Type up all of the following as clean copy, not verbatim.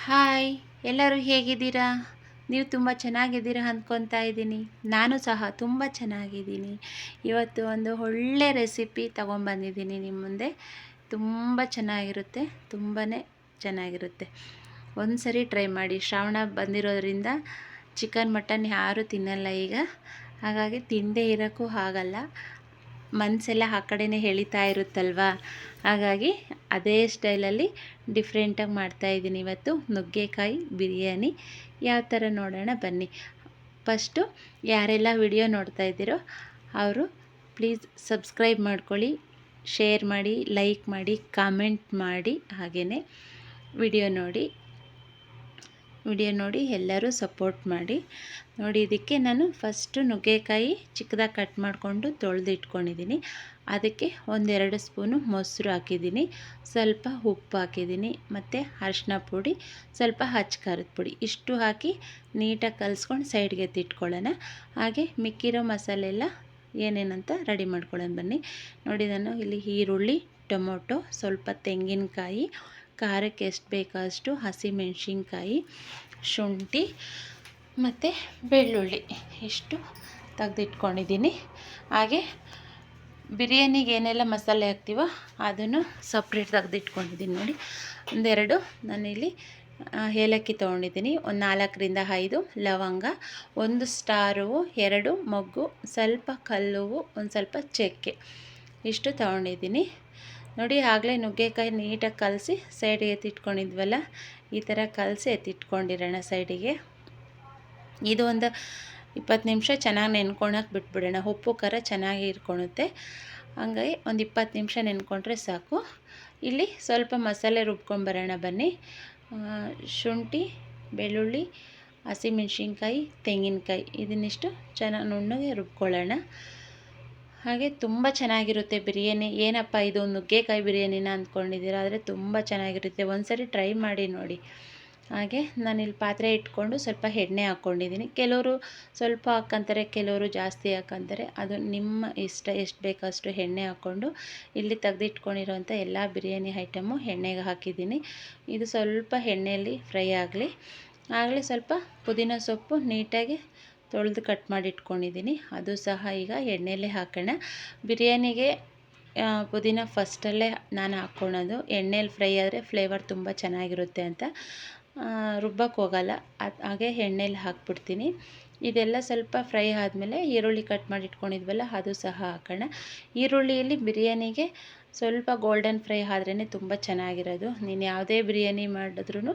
Hi, ಎಲ್ಲರೂ ಹೇಗಿದ್ದೀರಾ? ನೀವು ತುಂಬ ಚೆನ್ನಾಗಿದ್ದೀರಾ ಅಂದ್ಕೊತಾ ಇದ್ದೀನಿ. ನಾನು ಸಹ ತುಂಬ ಚೆನ್ನಾಗಿದ್ದೀನಿ. ಇವತ್ತು ಒಂದು ಒಳ್ಳೆ ರೆಸಿಪಿ ತೊಗೊಂಬಂದಿದ್ದೀನಿ ನಿಮ್ಮ ಮುಂದೆ. ತುಂಬ ಚೆನ್ನಾಗಿರುತ್ತೆ, ತುಂಬಾ ಚೆನ್ನಾಗಿರುತ್ತೆ. ಒಂದು ಸರಿ ಟ್ರೈ ಮಾಡಿ. ಶ್ರಾವಣ ಬಂದಿರೋದ್ರಿಂದ ಚಿಕನ್ ಮಟನ್ ಯಾರೂ ತಿನ್ನಲ್ಲ ಈಗ, ಹಾಗಾಗಿ ತಿಂದೇ ಇರೋಕ್ಕೂ ಆಗಲ್ಲ. ಮನಸ್ಸೆಲ್ಲ ಆ ಕಡೆನೇ ಎಳಿತಾ ಇರುತ್ತಲ್ವ, ಹಾಗಾಗಿ ಅದೇ ಸ್ಟೈಲಲ್ಲಿ ಡಿಫ್ರೆಂಟಾಗಿ ಮಾಡ್ತಾಯಿದ್ದೀನಿ ಇವತ್ತು ನುಗ್ಗೆಕಾಯಿ ಬಿರಿಯಾನಿ. ಯಾವ ಥರ ನೋಡೋಣ ಬನ್ನಿ. ಫಸ್ಟು ಯಾರೆಲ್ಲ ವಿಡಿಯೋ ನೋಡ್ತಾ ಇದ್ದೀರೋ ಅವರು ಪ್ಲೀಸ್ ಸಬ್ಸ್ಕ್ರೈಬ್ ಮಾಡ್ಕೊಳ್ಳಿ, ಶೇರ್ ಮಾಡಿ, ಲೈಕ್ ಮಾಡಿ, ಕಾಮೆಂಟ್ ಮಾಡಿ, ಹಾಗೆಯೇ ವಿಡಿಯೋ ನೋಡಿ ಎಲ್ಲರೂ ಸಪೋರ್ಟ್ ಮಾಡಿ. ನೋಡಿ, ಇದಕ್ಕೆ ನಾನು ಫಸ್ಟು ನುಗ್ಗೆಕಾಯಿ ಚಿಕ್ಕದಾಗಿ ಕಟ್ ಮಾಡಿಕೊಂಡು ತೊಳೆದಿಟ್ಕೊಂಡಿದ್ದೀನಿ. ಅದಕ್ಕೆ ಒಂದೆರಡು ಸ್ಪೂನು ಮೊಸರು ಹಾಕಿದ್ದೀನಿ, ಸ್ವಲ್ಪ ಉಪ್ಪು ಹಾಕಿದ್ದೀನಿ, ಮತ್ತು ಅರಿಶಿನ ಪುಡಿ, ಸ್ವಲ್ಪ ಹಚ್ಚ ಖಾರದ ಪುಡಿ, ಇಷ್ಟು ಹಾಕಿ ನೀಟಾಗಿ ಕಲಿಸ್ಕೊಂಡು ಸೈಡ್ಗೆ ಎತ್ತಿಟ್ಕೊಳ್ಳೋಣ. ಹಾಗೆ ಮಿಕ್ಕಿರೋ ಮಸಾಲೆ ಎಲ್ಲ ಏನೇನಂತ ರೆಡಿ ಮಾಡ್ಕೊಳ್ಳೋಣ ಬನ್ನಿ. ನೋಡಿ, ನಾನು ಇಲ್ಲಿ ಈರುಳ್ಳಿ, ಟೊಮೊಟೊ, ಸ್ವಲ್ಪ ತೆಂಗಿನಕಾಯಿ, ಖಾರಕ್ಕೆ ಎಷ್ಟು ಬೇಕೋ ಅಷ್ಟು ಹಸಿಮೆಣಸಿನ್ಕಾಯಿ, ಶುಂಠಿ ಮತ್ತು ಬೆಳ್ಳುಳ್ಳಿ ಇಷ್ಟು ತೆಗೆದಿಟ್ಕೊಂಡಿದ್ದೀನಿ. ಹಾಗೆ ಬಿರಿಯಾನಿಗೆ ಏನೆಲ್ಲ ಮಸಾಲೆ ಹಾಕ್ತೀವೋ ಅದನ್ನು ಸಪ್ರೇಟ್ ತೆಗೆದಿಟ್ಕೊಂಡಿದ್ದೀನಿ. ನೋಡಿ, ಒಂದೆರಡು ನಾನಿಲ್ಲಿ ಏಲಕ್ಕಿ ತೊಗೊಂಡಿದ್ದೀನಿ, ಒಂದು 4ರಿಂದ 5 ಲವಂಗ, ಒಂದು ಸ್ಟಾರ್ ಹೂವು, 2 ಮೊಗ್ಗು, ಸ್ವಲ್ಪ ಕಲ್ಲುವು, ಒಂದು ಸ್ವಲ್ಪ ಚಕ್ಕೆ, ಇಷ್ಟು ತೊಗೊಂಡಿದ್ದೀನಿ. ನೋಡಿ, ಆಗಲೇ ನುಗ್ಗೆಕಾಯಿ ನೀಟಾಗಿ ಕಲಸಿ ಸೈಡಿಗೆ ಎತ್ತಿಟ್ಕೊಂಡಿದ್ವಲ್ಲ, ಈ ಥರ ಕಲಸಿ ಎತ್ತಿಟ್ಕೊಂಡಿರೋಣ ಸೈಡಿಗೆ. ಇದು ಒಂದು 20 ನಿಮಿಷ ಚೆನ್ನಾಗಿ ನೆನ್ಕೊಳಕ್ಕೆ ಬಿಟ್ಬಿಡೋಣ. ಉಪ್ಪು ಖಾರ ಚೆನ್ನಾಗಿ ಇರ್ಕೊಳುತ್ತೆ, ಹಂಗಾಗಿ ಒಂದು 20 ನಿಮಿಷ ನೆನ್ಕೊಂಡ್ರೆ ಸಾಕು. ಇಲ್ಲಿ ಸ್ವಲ್ಪ ಮಸಾಲೆ ರುಬ್ಕೊಂಬರೋಣ ಬನ್ನಿ. ಶುಂಠಿ, ಬೆಳ್ಳುಳ್ಳಿ, ಹಸಿಮೆಣ್ಸಿನ್ಕಾಯಿ, ತೆಂಗಿನಕಾಯಿ, ಇದನ್ನಿಷ್ಟು ಚೆನ್ನಾಗಿ ನುಣ್ಣಗೆ ರುಬ್ಕೊಳ್ಳೋಣ. ಹಾಗೆ ತುಂಬ ಚೆನ್ನಾಗಿರುತ್ತೆ ಬಿರಿಯಾನಿ. ಏನಪ್ಪ ಇದು ನುಗ್ಗೆಕಾಯಿ ಬಿರಿಯಾನಿನ ಅಂದ್ಕೊಂಡಿದ್ದೀರಾ, ಆದರೆ ತುಂಬ ಚೆನ್ನಾಗಿರುತ್ತೆ. ಒಂದು ಸರಿ ಟ್ರೈ ಮಾಡಿ ನೋಡಿ. ಹಾಗೆ ನಾನಿಲ್ಲಿ ಪಾತ್ರೆ ಇಟ್ಕೊಂಡು ಸ್ವಲ್ಪ ಎಣ್ಣೆ ಹಾಕ್ಕೊಂಡಿದ್ದೀನಿ. ಕೆಲವರು ಸ್ವಲ್ಪ ಹಾಕ್ಕೊಂತಾರೆ, ಕೆಲವರು ಜಾಸ್ತಿ ಹಾಕ್ಕೊಂತಾರೆ, ಅದು ನಿಮ್ಮ ಇಷ್ಟ. ಎಷ್ಟು ಬೇಕೋ ಅಷ್ಟು ಎಣ್ಣೆ ಹಾಕ್ಕೊಂಡು ಇಲ್ಲಿ ತೆಗೆದಿಟ್ಕೊಂಡಿರೋಂಥ ಎಲ್ಲ ಬಿರಿಯಾನಿ ಐಟಮು ಎಣ್ಣೆಗೆ ಹಾಕಿದ್ದೀನಿ. ಇದು ಸ್ವಲ್ಪ ಎಣ್ಣೆಯಲ್ಲಿ ಫ್ರೈ ಆಗಲಿ. ಸ್ವಲ್ಪ ಪುದೀನ ಸೊಪ್ಪು ನೀಟಾಗಿ ತೊಳೆದು ಕಟ್ ಮಾಡಿ ಇಟ್ಕೊಂಡಿದ್ದೀನಿ, ಅದು ಸಹ ಈಗ ಎಣ್ಣೆಯಲ್ಲೇ ಹಾಕೋಣ. ಬಿರಿಯಾನಿಗೆ ಪುದೀನ ಫಸ್ಟಲ್ಲೇ ನಾನು ಹಾಕ್ಕೊಳೋದು, ಎಣ್ಣೆಯಲ್ಲಿ ಫ್ರೈ ಆದರೆ ಫ್ಲೇವರ್ ತುಂಬ ಚೆನ್ನಾಗಿರುತ್ತೆ ಅಂತ ರುಬ್ಬಕ್ಕೆ ಹೋಗಲ್ಲ, ಹಾಗೆ ಎಣ್ಣೆಯಲ್ಲಿ ಹಾಕ್ಬಿಡ್ತೀನಿ. ಇದೆಲ್ಲ ಸ್ವಲ್ಪ ಫ್ರೈ ಆದಮೇಲೆ ಈರುಳ್ಳಿ ಕಟ್ ಮಾಡಿ ಇಟ್ಕೊಂಡಿದ್ವಲ್ಲ ಅದು ಸಹ ಹಾಕೋಣ. ಈರುಳ್ಳಿಯಲ್ಲಿ ಬಿರಿಯಾನಿಗೆ ಸ್ವಲ್ಪ ಗೋಲ್ಡನ್ ಫ್ರೈ ಆದ್ರೇ ತುಂಬ ಚೆನ್ನಾಗಿರೋದು. ನೀನು ಯಾವುದೇ ಬಿರಿಯಾನಿ ಮಾಡಿದ್ರೂ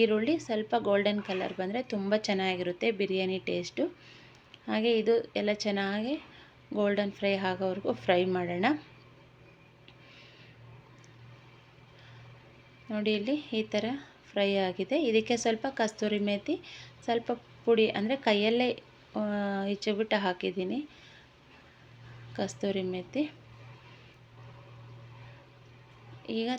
ಈರುಳ್ಳಿ ಸ್ವಲ್ಪ ಗೋಲ್ಡನ್ ಕಲರ್ ಬಂದರೆ ತುಂಬ ಚೆನ್ನಾಗಿರುತ್ತೆ ಬಿರಿಯಾನಿ ಟೇಸ್ಟು. ಹಾಗೆ ಇದು ಎಲ್ಲ ಚೆನ್ನಾಗಿ ಗೋಲ್ಡನ್ ಫ್ರೈ ಆಗೋವರೆಗೂ ಫ್ರೈ ಮಾಡೋಣ. ನೋಡಿ, ಇಲ್ಲಿ ಈ ಥರ ಫ್ರೈ ಆಗಿದೆ. ಇದಕ್ಕೆ ಸ್ವಲ್ಪ ಕಸ್ತೂರಿ ಮೇಥಿ, ಸ್ವಲ್ಪ ಪುಡಿ ಅಂದರೆ ಕೈಯಲ್ಲೇ ಹೆಚ್ಚಿಬಿಟ್ಟು ಹಾಕಿದ್ದೀನಿ ಕಸ್ತೂರಿ ಮೇಥಿ. ಈಗ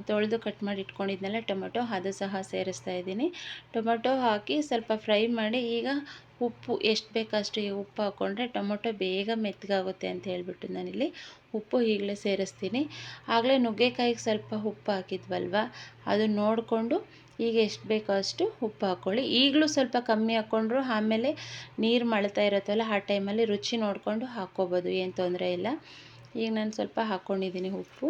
ತೊಳೆದು ಕಟ್ ಮಾಡಿ ಇಟ್ಕೊಂಡಿದ್ನಲ್ಲ ಟೊಮೊಟೊ, ಅದು ಸಹ ಸೇರಿಸ್ತಾ ಇದ್ದೀನಿ. ಟೊಮೊಟೊ ಹಾಕಿ ಸ್ವಲ್ಪ ಫ್ರೈ ಮಾಡಿ, ಈಗ ಉಪ್ಪು ಎಷ್ಟು ಬೇಕಷ್ಟು ಉಪ್ಪು ಹಾಕ್ಕೊಂಡ್ರೆ ಟೊಮೊಟೊ ಬೇಗ ಮೆತ್ತಗಾಗುತ್ತೆ ಅಂತ ಹೇಳ್ಬಿಟ್ಟು ನಾನಿಲ್ಲಿ ಉಪ್ಪು ಈಗಲೇ ಸೇರಿಸ್ತೀನಿ. ಆಗಲೇ ನುಗ್ಗೆಕಾಯಿಗೆ ಸ್ವಲ್ಪ ಉಪ್ಪು ಹಾಕಿದ್ವಲ್ವ, ಅದು ನೋಡಿಕೊಂಡು ಈಗ ಎಷ್ಟು ಬೇಕೋ ಅಷ್ಟು ಉಪ್ಪು ಹಾಕ್ಕೊಳ್ಳಿ. ಈಗಲೂ ಸ್ವಲ್ಪ ಕಮ್ಮಿ ಹಾಕ್ಕೊಂಡ್ರು ಆಮೇಲೆ ನೀರು ಮಳ್ತಾ ಇರುತ್ತಲ್ಲ, ಆ ಟೈಮಲ್ಲಿ ರುಚಿ ನೋಡಿಕೊಂಡು ಹಾಕ್ಕೋಬೋದು, ಏನು ತೊಂದರೆ ಇಲ್ಲ. ಈಗ ನಾನು ಸ್ವಲ್ಪ ಹಾಕ್ಕೊಂಡಿದ್ದೀನಿ ಉಪ್ಪು.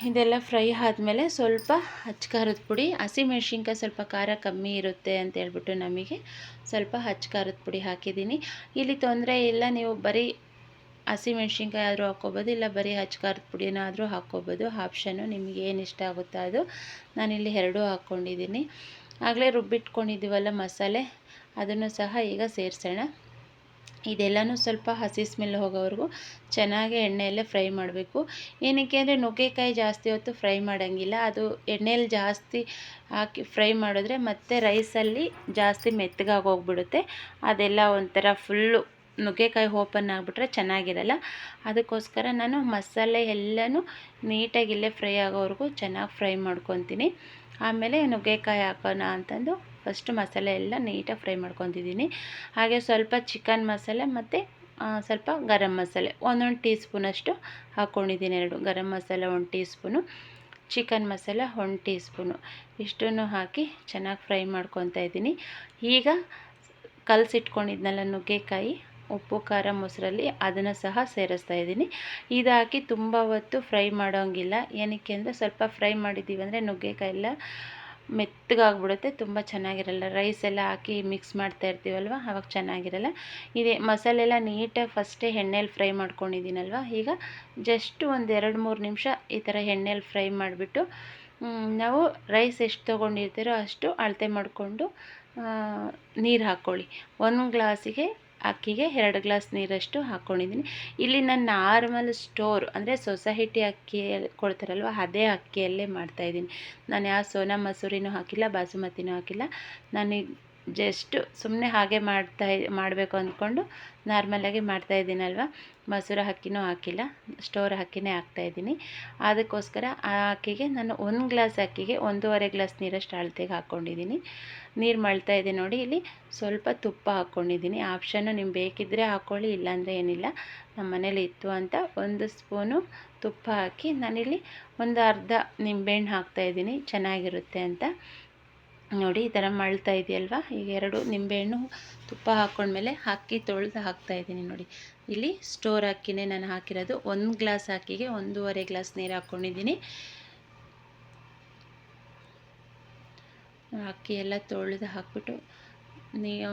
ಇದೆಲ್ಲ ಫ್ರೈ ಆದಮೇಲೆ ಸ್ವಲ್ಪ ಹಚ್ಚ ಖಾರದ ಪುಡಿ, ಹಸಿಮೆಣ್ಸಿನ್ಕಾಯಿ ಸ್ವಲ್ಪ ಖಾರ ಕಮ್ಮಿ ಇರುತ್ತೆ ಅಂತ ಹೇಳ್ಬಿಟ್ಟು ನಮಗೆ ಸ್ವಲ್ಪ ಹಚ್ಚ ಖಾರದ ಪುಡಿ ಹಾಕಿದ್ದೀನಿ. ಇಲ್ಲಿ ತೊಂದರೆ ಇಲ್ಲ, ನೀವು ಬರೀ ಹಸಿಮೆಣ್ಸಿನ್ಕಾಯಿ ಆದರೂ ಹಾಕ್ಕೋಬೋದು, ಇಲ್ಲ ಬರೀ ಹಚ್ಚ ಖಾರದ ಪುಡಿನಾದರೂ ಹಾಕ್ಕೋಬೋದು, ಆಪ್ಷನ್ನು ನಿಮಗೆ ಏನು ಇಷ್ಟ ಆಗುತ್ತೋ ಅದು. ನಾನಿಲ್ಲಿ ಎರಡೂ ಹಾಕ್ಕೊಂಡಿದ್ದೀನಿ. ಆಗಲೇ ರುಬ್ಬಿಟ್ಕೊಂಡಿದ್ದೀವಲ್ಲ ಮಸಾಲೆ, ಅದನ್ನು ಸಹ ಈಗ ಸೇರಿಸೋಣ. ಇದೆಲ್ಲನೂ ಸ್ವಲ್ಪ ಹಸಿ ಸ್ಮೆಲ್ ಹೋಗೋವರೆಗೂ ಚೆನ್ನಾಗಿ ಎಣ್ಣೆಯಲ್ಲೇ ಫ್ರೈ ಮಾಡಬೇಕು. ಏನಕ್ಕೆ ಅಂದರೆ ನುಗ್ಗೆಕಾಯಿ ಜಾಸ್ತಿ ಹೊತ್ತು ಫ್ರೈ ಮಾಡೋಂಗಿಲ್ಲ, ಅದು ಎಣ್ಣೆಯಲ್ಲಿ ಜಾಸ್ತಿ ಹಾಕಿ ಫ್ರೈ ಮಾಡಿದ್ರೆ ಮತ್ತು ರೈಸಲ್ಲಿ ಜಾಸ್ತಿ ಮೆತ್ತಗಾಗಿ ಹೋಗ್ಬಿಡುತ್ತೆ. ಅದೆಲ್ಲ ಒಂಥರ ಫುಲ್ಲು ನುಗ್ಗೆಕಾಯಿ ಓಪನ್ ಆಗಿಬಿಟ್ರೆ ಚೆನ್ನಾಗಿರಲ್ಲ. ಅದಕ್ಕೋಸ್ಕರ ನಾನು ಮಸಾಲೆ ಎಲ್ಲನೂ ನೀಟಾಗಿ ಇಲ್ಲೇ ಫ್ರೈ ಆಗೋವರೆಗೂ ಚೆನ್ನಾಗಿ ಫ್ರೈ ಮಾಡ್ಕೊತೀನಿ. ಆಮೇಲೆ ನುಗ್ಗೆಕಾಯಿ ಹಾಕೋಣ ಅಂತಂದು ಫಸ್ಟ್ ಮಸಾಲೆ ಎಲ್ಲ ನೀಟಾಗಿ ಫ್ರೈ ಮಾಡ್ಕೊತಿದ್ದೀನಿ. ಹಾಗೆ ಸ್ವಲ್ಪ ಚಿಕನ್ ಮಸಾಲೆ ಮತ್ತು ಸ್ವಲ್ಪ ಗರಂ ಮಸಾಲೆ ಒಂದೊಂದು ಟೀ ಸ್ಪೂನಷ್ಟು ಹಾಕ್ಕೊಂಡಿದ್ದೀನಿ. 2 garam masala 1 tea spoon, chicken masala 1 tea spoon ಇಷ್ಟನ್ನು ಹಾಕಿ ಚೆನ್ನಾಗಿ ಫ್ರೈ ಮಾಡ್ಕೊತಾ ಇದ್ದೀನಿ. ಈಗ ಕಲಸಿಟ್ಕೊಂಡಿದ್ನಲ್ಲ ನುಗ್ಗೆಕಾಯಿ, ಉಪ್ಪು ಖಾರ ಮೊಸರಲ್ಲಿ ಅದನ್ನು ಸಹ ಸೇರಿಸ್ತಾ ಇದ್ದೀನಿ. ಇದು ಹಾಕಿ ತುಂಬ ಹೊತ್ತು ಫ್ರೈ ಮಾಡೋಂಗಿಲ್ಲ. ಏನಕ್ಕೆ ಅಂದರೆ ಸ್ವಲ್ಪ ಫ್ರೈ ಮಾಡಿದ್ದೀವಿ ಅಂದರೆ ನುಗ್ಗೆಕಾಯಿ ಎಲ್ಲ ಮೆತ್ತಗಾಗ್ಬಿಡುತ್ತೆ, ತುಂಬ ಚೆನ್ನಾಗಿರಲ್ಲ. ರೈಸ್ ಎಲ್ಲ ಹಾಕಿ ಮಿಕ್ಸ್ ಮಾಡ್ತಾ ಇರ್ತೀವಲ್ವ, ಆವಾಗ ಚೆನ್ನಾಗಿರಲ್ಲ. ಇದೇ ಮಸಾಲೆ ಎಲ್ಲ ನೀಟಾಗಿ ಫಸ್ಟೇ ಎಣ್ಣೆಲಿ ಫ್ರೈ ಮಾಡ್ಕೊಂಡಿದ್ದೀನಲ್ವ, ಈಗ ಜಸ್ಟ್ ಒಂದು 2-3 ನಿಮಿಷ ಈ ಥರ ಎಣ್ಣೆಲಿ ಫ್ರೈ ಮಾಡಿಬಿಟ್ಟು ನಾವು ರೈಸ್ ಎಷ್ಟು ತೊಗೊಂಡಿರ್ತೀರೋ ಅಷ್ಟು ಅಳತೆ ಮಾಡಿಕೊಂಡು ನೀರು ಹಾಕ್ಕೊಳ್ಳಿ. 1 ಗ್ಲಾಸಿಗೆ ಅಕ್ಕಿಗೆ 2 ಗ್ಲಾಸ್ ನೀರಷ್ಟು ಹಾಕ್ಕೊಂಡಿದ್ದೀನಿ. ಇಲ್ಲಿ ನಾನು ನಾರ್ಮಲ್ ಸ್ಟೋರ್ ಅಂದರೆ ಸೊಸೈಟಿ ಅಕ್ಕಿ ಕೊಡ್ತಾರಲ್ವ, ಅದೇ ಅಕ್ಕಿಯಲ್ಲೇ ಮಾಡ್ತಾಯಿದ್ದೀನಿ. ನಾನು ಯಾವ ಸೋನಾ ಮಸೂರಿನೂ ಹಾಕಿಲ್ಲ, ಬಾಸುಮತಿನೂ ಹಾಕಿಲ್ಲ. ನಾನು ಜಸ್ಟ್ ಸುಮ್ಮನೆ ಹಾಗೆ ಮಾಡಬೇಕು ಅಂದ್ಕೊಂಡು ನಾರ್ಮಲಾಗಿ ಮಾಡ್ತಾಯಿದ್ದೀನಲ್ವ, ಮಸೂರ ಅಕ್ಕಿನೂ ಹಾಕಿಲ್ಲ, ಸ್ಟೋರ್ ಅಕ್ಕಿನೇ ಹಾಕ್ತಾಯಿದ್ದೀನಿ. ಅದಕ್ಕೋಸ್ಕರ ಆ ಅಕ್ಕಿಗೆ ನಾನು 1 ಗ್ಲಾಸ್ ಅಕ್ಕಿಗೆ 1.5 ಗ್ಲಾಸ್ ನೀರಷ್ಟು ಅಳತೆಗೆ ಹಾಕ್ಕೊಂಡಿದ್ದೀನಿ. ನೀರು ಮಳ್ತಾ ಇದೆ ನೋಡಿ. ಇಲ್ಲಿ ಸ್ವಲ್ಪ ತುಪ್ಪ ಹಾಕ್ಕೊಂಡಿದ್ದೀನಿ, ಆಪ್ಷನ್ನು ನಿಮ್ಗೆ ಬೇಕಿದ್ದರೆ ಹಾಕ್ಕೊಳ್ಳಿ, ಇಲ್ಲಾಂದರೆ ಏನಿಲ್ಲ. ನಮ್ಮ ಮನೇಲಿ ಇತ್ತು ಅಂತ 1 ಸ್ಪೂನು ತುಪ್ಪ ಹಾಕಿ ನಾನಿಲ್ಲಿ ಒಂದು ಅರ್ಧ ನಿಂಬೆಹಣ್ಣು ಹಾಕ್ತಾಯಿದ್ದೀನಿ, ಚೆನ್ನಾಗಿರುತ್ತೆ ಅಂತ ನೋಡಿ. ಈ ಥರ ಮಳ್ತಾ ಇದೆಯಲ್ವ, ಈಗ 2 ನಿಂಬೆಹಣ್ಣು ತುಪ್ಪ ಹಾಕ್ಕೊಂಡ್ಮೇಲೆ ಅಕ್ಕಿ ತೊಳೆದು ಹಾಕ್ತಾಯಿದ್ದೀನಿ ನೋಡಿ. ಇಲ್ಲಿ ಸ್ಟೋರ್ ಅಕ್ಕಿನೇ ನಾನು ಹಾಕಿರೋದು. 1 ಗ್ಲಾಸ್ ಅಕ್ಕಿಗೆ 1.5 ಗ್ಲಾಸ್ ನೀರು ಹಾಕ್ಕೊಂಡಿದ್ದೀನಿ. ಅಕ್ಕಿ ಎಲ್ಲ ತೊಳೆದು ಹಾಕ್ಬಿಟ್ಟು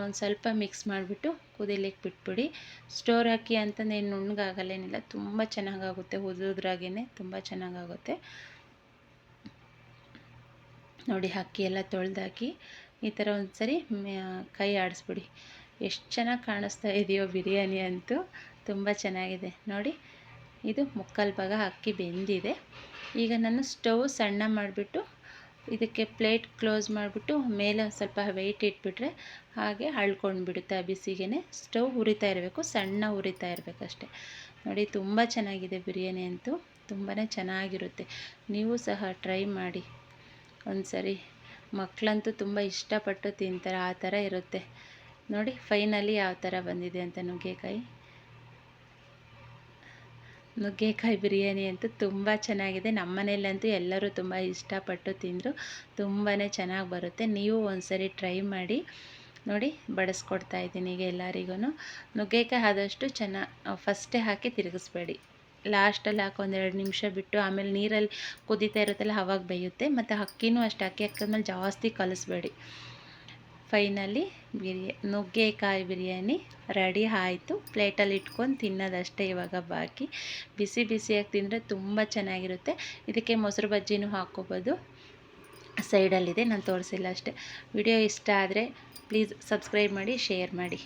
ಒಂದು ಸ್ವಲ್ಪ ಮಿಕ್ಸ್ ಮಾಡಿಬಿಟ್ಟು ಕುದಿಲಿಕ್ಕೆ ಬಿಟ್ಬಿಡಿ. ಸ್ಟೋರ್ ಅಕ್ಕಿ ಅಂತಂದೇನು ನುಣ್ಣಗಾಗಲ್ಲೇನಿಲ್ಲ, ತುಂಬ ಚೆನ್ನಾಗಾಗುತ್ತೆ, ಉದುರಾಗೇ ತುಂಬ ಚೆನ್ನಾಗಾಗುತ್ತೆ ನೋಡಿ. ಅಕ್ಕಿ ಎಲ್ಲ ತೊಳೆದಾಕಿ ಈ ಥರ ಒಂದು ಸರಿ ಕೈ ಆಡಿಸ್ಬಿಡಿ. ಎಷ್ಟು ಚೆನ್ನಾಗಿ ಕಾಣಿಸ್ತಾ ಇದೆಯೋ ಬಿರಿಯಾನಿ ಅಂತೂ, ತುಂಬ ಚೆನ್ನಾಗಿದೆ ನೋಡಿ. ಇದು 3/4 ಭಾಗ ಅಕ್ಕಿ ಬೆಂದಿದೆ. ಈಗ ನಾನು ಸ್ಟವ್ ಸಣ್ಣ ಮಾಡಿಬಿಟ್ಟು ಇದಕ್ಕೆ ಪ್ಲೇಟ್ ಕ್ಲೋಸ್ ಮಾಡಿಬಿಟ್ಟು ಮೇಲೆ ಸ್ವಲ್ಪ ವೆಯ್ಟ್ ಇಟ್ಬಿಟ್ರೆ ಹಾಗೆ ಅಳ್ಕೊಂಡು ಬಿಡುತ್ತೆ. ಆ ಬಿಸಿಗೆ ಸ್ಟವ್ ಉರಿತಾ ಇರಬೇಕು, ಸಣ್ಣ ಉರಿತಾ ಇರಬೇಕಷ್ಟೆ ನೋಡಿ. ತುಂಬ ಚೆನ್ನಾಗಿದೆ ಬಿರಿಯಾನಿ ಅಂತೂ, ತುಂಬಾ ಚೆನ್ನಾಗಿರುತ್ತೆ. ನೀವು ಸಹ ಟ್ರೈ ಮಾಡಿ ಒಂದು ಸರಿ. ಮಕ್ಕಳಂತೂ ತುಂಬ ಇಷ್ಟಪಟ್ಟು ತಿಂತಾರೆ, ಆ ಥರ ಇರುತ್ತೆ ನೋಡಿ. ಫೈನಲಿ ಯಾವ ಥರ ಬಂದಿದೆ ಅಂತ ನುಗ್ಗೆಕಾಯಿ ಬಿರಿಯಾನಿ ಅಂತೂ ತುಂಬ ಚೆನ್ನಾಗಿದೆ. ನಮ್ಮ ಮನೇಲಂತೂ ಎಲ್ಲರೂ ತುಂಬ ಇಷ್ಟಪಟ್ಟು ತಿಂದರು, ತುಂಬಾ ಚೆನ್ನಾಗಿ ಬರುತ್ತೆ. ನೀವು ಒಂದು ಸರಿ ಟ್ರೈ ಮಾಡಿ ನೋಡಿ. ಬಡಿಸ್ಕೊಡ್ತಾ ಇದ್ದೀನಿ ಈಗ ಎಲ್ಲರಿಗೂ. ನುಗ್ಗೆಕಾಯಿ ಆದಷ್ಟು ಫಸ್ಟೇ ಹಾಕಿ ತಿರುಗಿಸ್ಬೇಡಿ, ಲಾಸ್ಟಲ್ಲಿ ಹಾಕಿ 1-2 ನಿಮಿಷ ಬಿಟ್ಟು ಆಮೇಲೆ ನೀರಲ್ಲಿ ಕುದೀತಾ ಇರುತ್ತಲ್ಲ ಆವಾಗ ಬೇಯುತ್ತೆ. ಮತ್ತು ಅಕ್ಕಿನೂ ಅಷ್ಟು ಅಕ್ಕಿ ಹಾಕಿದ್ಮೇಲೆ ಜಾಸ್ತಿ ಕಲಿಸ್ಬೇಡಿ. ಫೈನಲಿ ನುಗ್ಗೆಕಾಯಿ ಬಿರಿಯಾನಿ ರೆಡಿ ಆಯಿತು. ಪ್ಲೇಟಲ್ಲಿ ಇಟ್ಕೊಂಡು ತಿನ್ನೋದಷ್ಟೇ ಇವಾಗ ಬಾಕಿ. ಬಿಸಿ ಬಿಸಿಯಾಗಿ ತಿಂದರೆ ತುಂಬ ಚೆನ್ನಾಗಿರುತ್ತೆ. ಇದಕ್ಕೆ ಮೊಸರು ಬಜ್ಜಿನೂ ಹಾಕ್ಕೋಬೋದು, ಸೈಡಲ್ಲಿದೆ, ನಾನು ತೋರಿಸಿಲ್ಲ ಅಷ್ಟೇ. ವಿಡಿಯೋ ಇಷ್ಟ ಆದರೆ ಪ್ಲೀಸ್ ಸಬ್ಸ್ಕ್ರೈಬ್ ಮಾಡಿ, ಶೇರ್ ಮಾಡಿ.